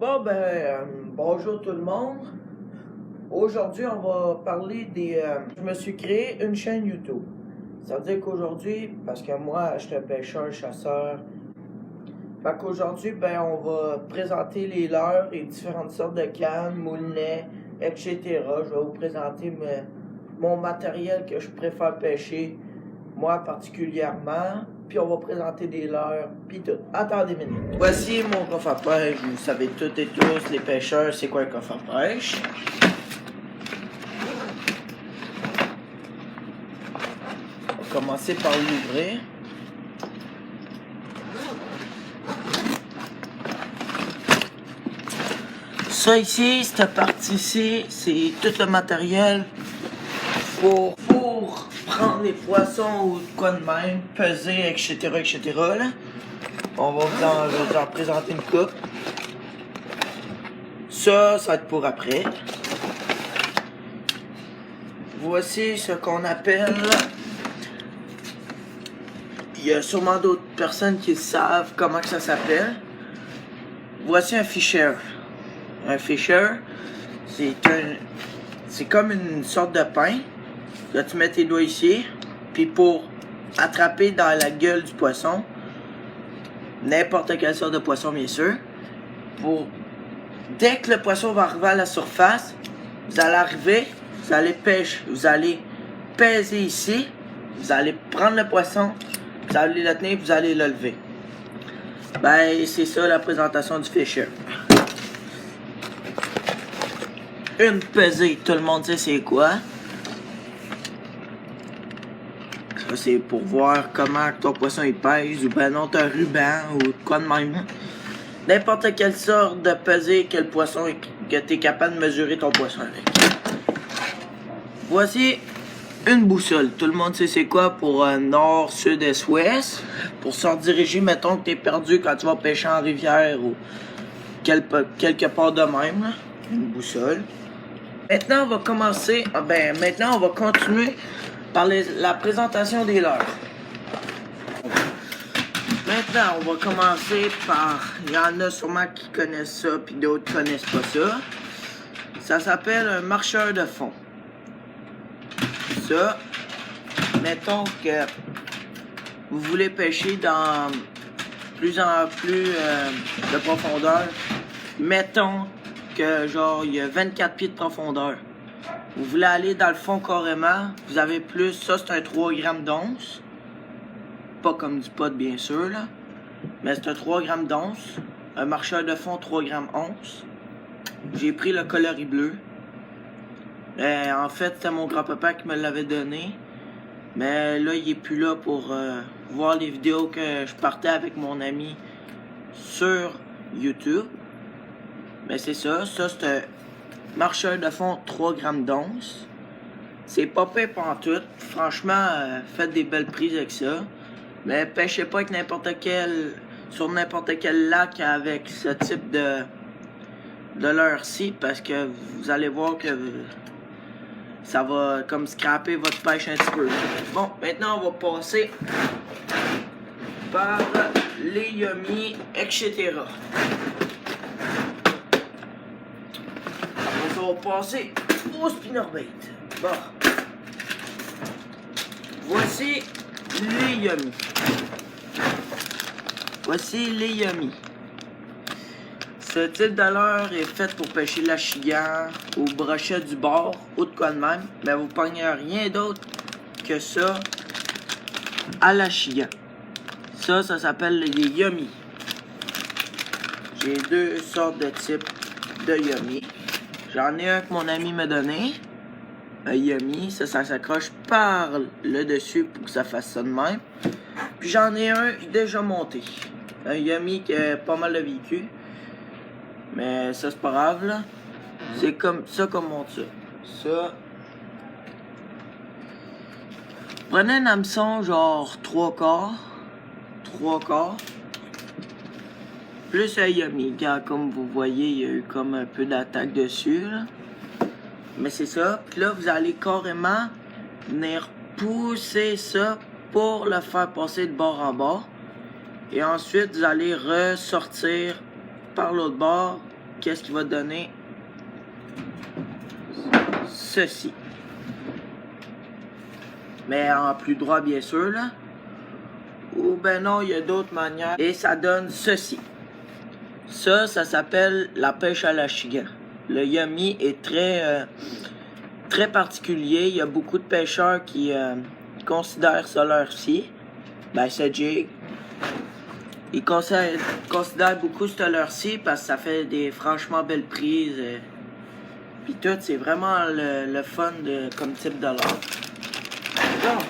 Bonjour tout le monde. Aujourd'hui, on va parler des... je me suis créé une chaîne YouTube. Ça veut dire qu'aujourd'hui, parce que moi, je suis un pêcheur, chasseur. Fait qu'aujourd'hui, on va présenter les leurres et différentes sortes de cannes, moulinets, etc. Je vais vous présenter mon matériel que je préfère pêcher, moi particulièrement. Puis on va présenter des leurres, puis tout. Attendez une minute. Voici mon coffre à pêche. Vous savez toutes et tous, les pêcheurs, c'est quoi un coffre à pêche? On va commencer par l'ouvrir. Ça ici, cette partie-ci, c'est tout le matériel pour prendre les poissons ou quoi de même, peser, etc. Là. On va vous en présenter une coupe. Ça va être pour après. Voici ce qu'on appelle... Il y a sûrement d'autres personnes qui savent comment que ça s'appelle. Voici un fisher. Un fisher, c'est comme une sorte de pain. Là, tu mets tes doigts ici, puis pour attraper dans la gueule du poisson, n'importe quelle sorte de poisson, bien sûr, dès que le poisson va arriver à la surface, vous allez pêcher, vous allez peser ici, vous allez prendre le poisson, vous allez le tenir, vous allez le lever. C'est ça la présentation du fisher. Une pesée, tout le monde sait c'est quoi. Ça, c'est pour voir comment ton poisson il pèse, ou non, t'as un ruban, ou quoi de même. N'importe quelle sorte de pesée que le poisson, que t'es capable de mesurer ton poisson avec. Voici une boussole. Tout le monde sait c'est quoi pour nord, sud, est, ouest. Pour se diriger, mettons que t'es perdu quand tu vas pêcher en rivière, ou quelque part de même. Là. Une boussole. Maintenant, on va commencer. Maintenant, on va continuer par la présentation des leurres. Maintenant, on va commencer par... Il y en a sûrement qui connaissent ça, puis d'autres connaissent pas ça. Ça s'appelle un marcheur de fond. Ça, mettons que vous voulez pêcher dans plus en plus de profondeur. Mettons que genre il y a 24 pieds de profondeur. Vous voulez aller dans le fond carrément, vous avez plus, ça c'est un 3 grammes d'once. Pas comme du pot bien sûr là. Mais c'est un 3 grammes d'once. Un marcheur de fond 3 grammes once. J'ai pris le coloris bleu. En fait c'était mon grand-papa qui me l'avait donné. Mais là il est plus là pour voir les vidéos que je partais avec mon ami sur YouTube. Mais c'est ça c'est un marcheur de fond 3 grammes d'once. C'est pas pire pantoute. Franchement, faites des belles prises avec ça. Mais pêchez pas avec sur n'importe quel lac avec ce type de leurre-ci, parce que vous allez voir que ça va comme scraper votre pêche un petit peu. Bon, maintenant on va passer par les yummy, etc. On va passer au spinnerbait. Bon. Voici les yummy. Voici les yummy. Ce type de leurre est fait pour pêcher la chigan ou brochet du bord ou de quoi de même. Mais vous ne pognez rien d'autre que ça à la chigan. Ça s'appelle les yummy. J'ai deux sortes de types de yummy. J'en ai un que mon ami m'a donné. Un yummy. Ça s'accroche par le dessus pour que ça fasse ça de même. Puis j'en ai un déjà monté. Un yummy qui a pas mal de vécu. Mais ça c'est pas grave là. C'est comme ça qu'on monte ça. Ça. Prenez un hameçon genre 3 quarts. 3 quarts. Plus un yummy, car comme vous voyez, il y a eu comme un peu d'attaque dessus, là. Mais c'est ça. Puis là, vous allez carrément venir pousser ça pour le faire passer de bord en bord. Et ensuite, vous allez ressortir par l'autre bord qu'est-ce qui va donner ceci. Mais en plus droit, bien sûr, là. Ou ben non, il y a d'autres manières. Et ça donne ceci. Ça s'appelle la pêche à l'achigan. Le yummy est très particulier. Il y a beaucoup de pêcheurs qui considèrent ça leur scie. Ben, c'est Jake. Ils considèrent beaucoup ce leur-ci parce que ça fait des franchement belles prises. Puis tout, c'est vraiment le fun comme type de leurre. Donc,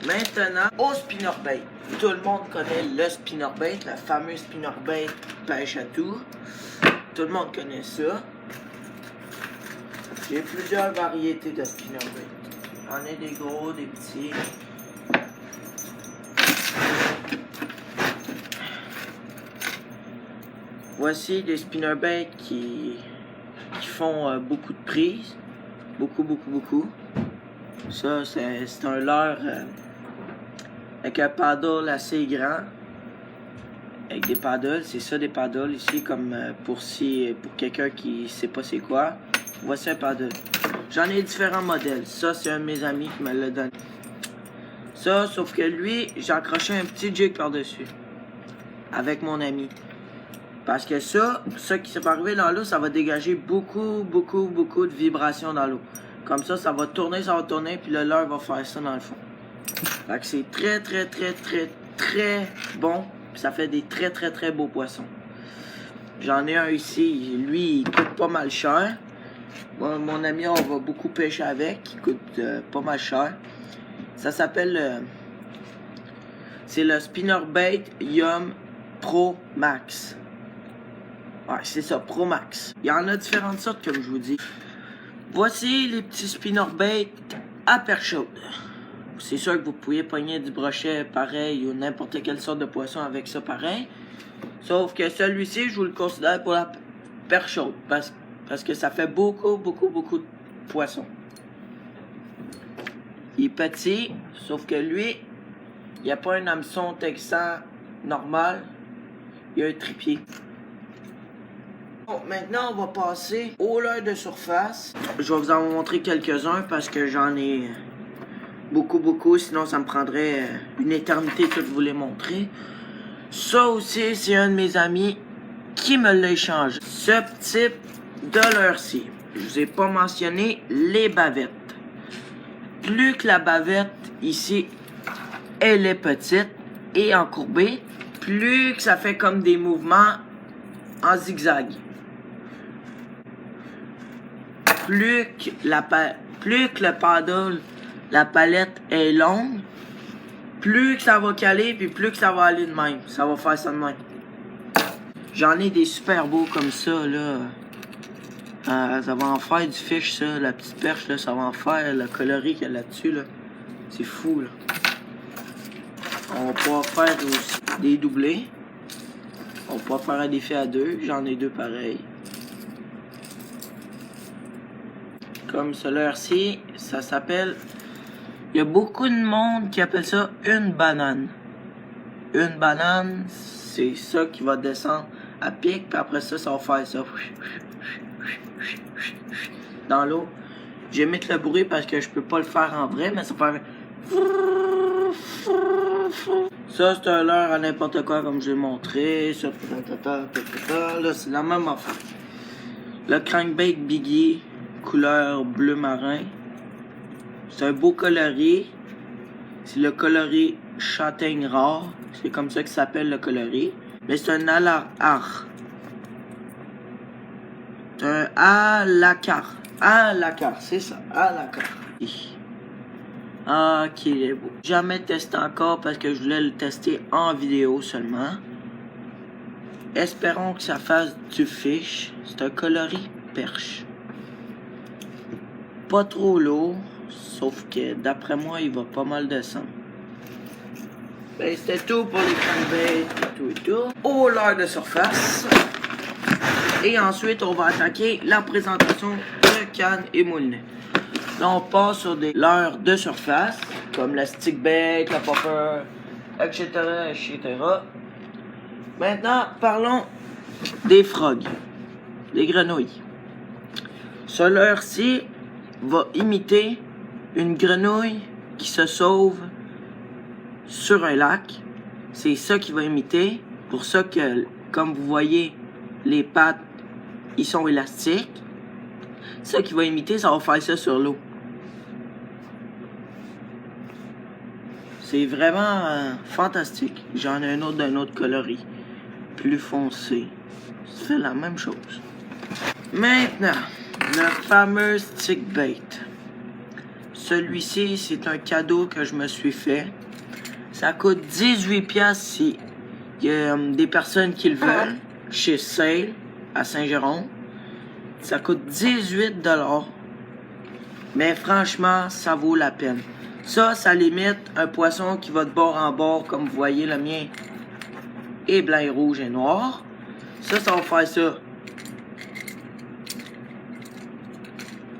maintenant, au spinnerbait. Tout le monde connaît le spinnerbait, la fameuse spinnerbait pêche à tout. Tout le monde connaît ça. J'ai plusieurs variétés de spinnerbait. J'en ai des gros, des petits. Voici des spinnerbaits qui font beaucoup de prises. Beaucoup. Ça, c'est un leurre avec un paddle assez grand. Avec des paddles, c'est ça des paddles ici, comme pour quelqu'un qui sait pas c'est quoi. Voici un paddle. J'en ai différents modèles. Ça, c'est un de mes amis qui me l'a donné. Ça, sauf que lui, j'ai accroché un petit jig par-dessus. Avec mon ami. Parce que ça qui s'est arrivé dans l'eau, ça va dégager beaucoup de vibrations dans l'eau. Comme ça va tourner, puis le leurre va faire ça dans le fond. Fait que c'est très bon. Puis ça fait des très beaux poissons. J'en ai un ici, lui, il coûte pas mal cher. Moi, mon ami, on va beaucoup pêcher avec, il coûte pas mal cher. Ça s'appelle... c'est le spinnerbait Yum Pro Max. Ouais, c'est ça, Pro Max. Il y en a différentes sortes, comme je vous dis. Voici les petits spinnerbaits à perche chaude. C'est sûr que vous pouvez pogner du brochet pareil ou n'importe quelle sorte de poisson avec ça pareil. Sauf que celui-ci, je vous le considère pour la perche chaude. Parce que ça fait beaucoup de poissons. Il est petit, sauf que lui, il n'y a pas un hameçon texan normal. Il y a un tripier. Bon, maintenant, on va passer au leurre de surface. Je vais vous en montrer quelques-uns parce que j'en ai beaucoup. Sinon, ça me prendrait une éternité de vous les montrer. Ça aussi, c'est un de mes amis qui me l'a échangé. Ce type de leurre-ci. Je vous ai pas mentionné les bavettes. Plus que la bavette, ici, elle est petite et encourbée, plus que ça fait comme des mouvements en zigzag. Plus que le paddle, la palette est longue, plus que ça va caler, puis plus que ça va aller de même. Ça va faire ça de même. J'en ai des super beaux comme ça, là. Ça va en faire du fish, ça. La petite perche, là, ça va en faire. Le coloris qu'il y a là-dessus, là. C'est fou, là. On va pouvoir faire aussi des doublés. On va pouvoir faire un défi à deux. J'en ai deux pareils. Comme celui-ci, ça s'appelle... Il y a beaucoup de monde qui appelle ça une banane. Une banane, c'est ça qui va descendre à pic, puis après ça, ça va faire ça. Dans l'eau. J'ai mis le bruit parce que je peux pas le faire en vrai, mais ça fait... Ça, c'est un leurre à n'importe quoi, comme j'ai montré. Ça, là, c'est la même affaire. Le crankbait Biggie, couleur bleu marin. C'est un beau coloris. C'est le coloris châtaigne rare. C'est comme ça que ça s'appelle le coloris. Mais c'est un alacar. C'est un alacar. Alacar, c'est ça. Alacar. Ah, qu'il est beau. Jamais testé encore parce que je voulais le tester en vidéo seulement. Espérons que ça fasse du fish. C'est un coloris perche. Pas trop lourd. Sauf que d'après moi, il va pas mal descendre. Ben, c'était tout pour les crankbaits et tout. Au leurre de surface. Et ensuite, on va attaquer la présentation de canne et moulinet. Là, on passe sur des leurres de surface, comme la stickbait, la popper, etc. Maintenant, parlons des frogs. des grenouilles. Ce leurre-ci va imiter une grenouille qui se sauve sur un lac. C'est ça qu'il va imiter. Pour ça que, comme vous voyez, les pattes, ils sont élastiques. Ça qu'il va imiter, ça va faire ça sur l'eau. C'est vraiment fantastique. J'en ai un autre d'un autre coloris. Plus foncé. Ça fait la même chose. Maintenant, le fameux stick bait. Celui-ci, c'est un cadeau que je me suis fait. Ça coûte 18$ si il y a des personnes qui le veulent. Chez Sale, à Saint-Jérôme. Ça coûte 18$. Mais franchement, ça vaut la peine. Ça limite un poisson qui va de bord en bord, comme vous voyez, le mien est blanc et rouge et noir. Ça va faire ça.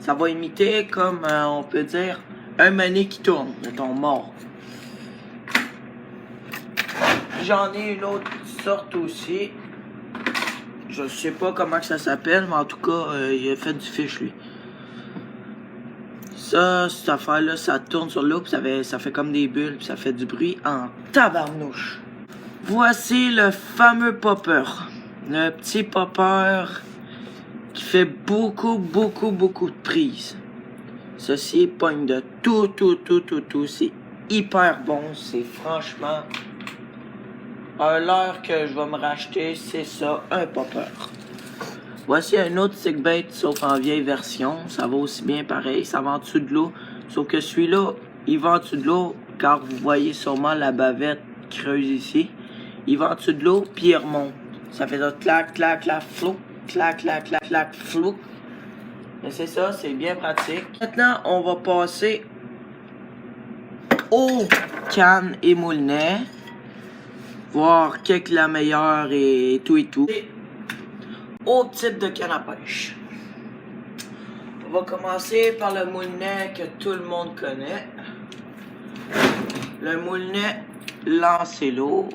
Ça va imiter comme, on peut dire, un manet qui tourne, mettons, mort. J'en ai une autre sorte aussi. Je sais pas comment que ça s'appelle, mais en tout cas, il a fait du fish, lui. Ça, cette affaire-là, ça tourne sur l'eau, puis ça fait comme des bulles, puis ça fait du bruit en tabarnouche. Voici le fameux popper. Le petit popper qui fait beaucoup de prises. Ceci pogne de tout. C'est hyper bon. C'est franchement un leurre que je vais me racheter, c'est ça, un popper. Voici un autre stick bait, sauf en vieille version. Ça va aussi bien pareil, ça va en dessous de l'eau. Sauf que celui-là, il va en dessous de l'eau, car vous voyez sûrement la bavette creuse ici. Il va en dessous de l'eau, puis il remonte. Ça fait ça, clac, flou, clac, flou. Mais c'est ça, c'est bien pratique. Maintenant, on va passer aux cannes et moulinets. Voir quelle est la meilleure et tout. Au type de canne à pêche. On va commencer par le moulinet que tout le monde connaît. Le moulinet lancé lourd.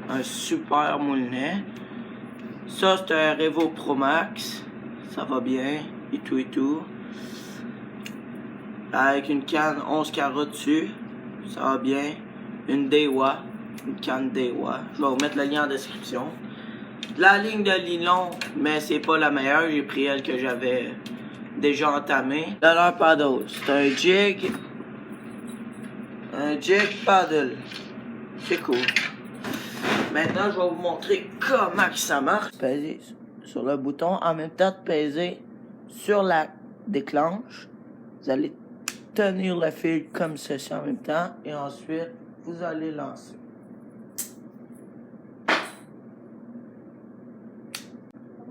Un super moulinet. Ça, c'est un Revo Pro Max. Ça va bien. Et tout. Avec une canne 11 carats dessus. Ça va bien. Une Daiwa. Une canne Daiwa. Je vais vous mettre le lien en description. La ligne de nylon, mais c'est pas la meilleure. J'ai pris elle que j'avais déjà entamée. Le leurre paddle, c'est un jig. Un jig paddle. C'est cool. Maintenant, je vais vous montrer comment ça marche. Pèsez sur le bouton. En même temps de peser sur la déclenche, vous allez tenir le fil comme ceci en même temps. Et ensuite, vous allez lancer.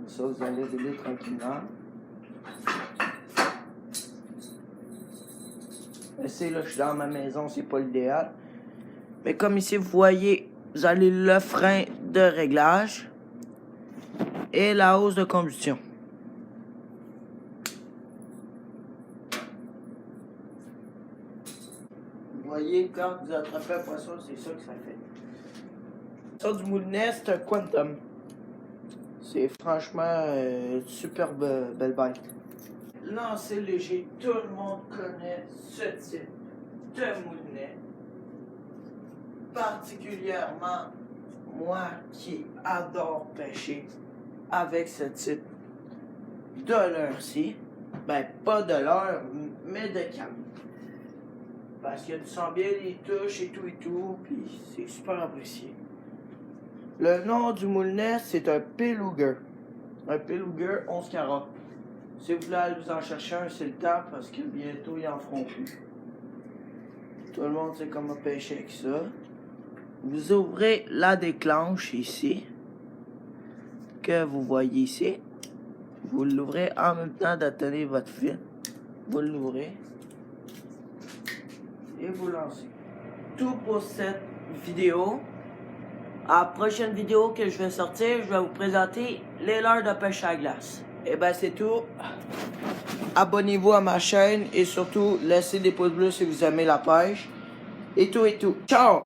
Ça, vous allez rouler tranquillement. C'est là, je suis dans ma maison, c'est pas l'idéal. Mais comme ici, vous voyez, vous avez le frein de réglage et la hausse de combustion. Vous voyez, quand vous attrapez un poisson, c'est ça que ça fait. Ça, du moulinet, c'est un Quantum. C'est franchement super belle bête. Lancer léger, tout le monde connaît ce type de moulinet. Particulièrement moi qui adore pêcher avec ce type de leurre-ci. Ben, pas de leurre, mais de canne. Parce que tu sens bien les touches et tout, puis c'est super apprécié. Le nom du moulinet, c'est un Beluga. Un Beluga 11 carats. Si vous voulez aller vous en chercher un, c'est le temps parce que bientôt, ils en feront plus. Tout le monde sait comment pêcher avec ça. Vous ouvrez la déclenche ici, que vous voyez ici. Vous l'ouvrez en même temps de tenir votre fil. Vous l'ouvrez. Et vous lancez. Tout pour cette vidéo. À la prochaine vidéo que je vais sortir, je vais vous présenter les leurres de pêche à glace. Et ben c'est tout. Abonnez-vous à ma chaîne et surtout laissez des pouces bleus si vous aimez la pêche. Et tout. Ciao!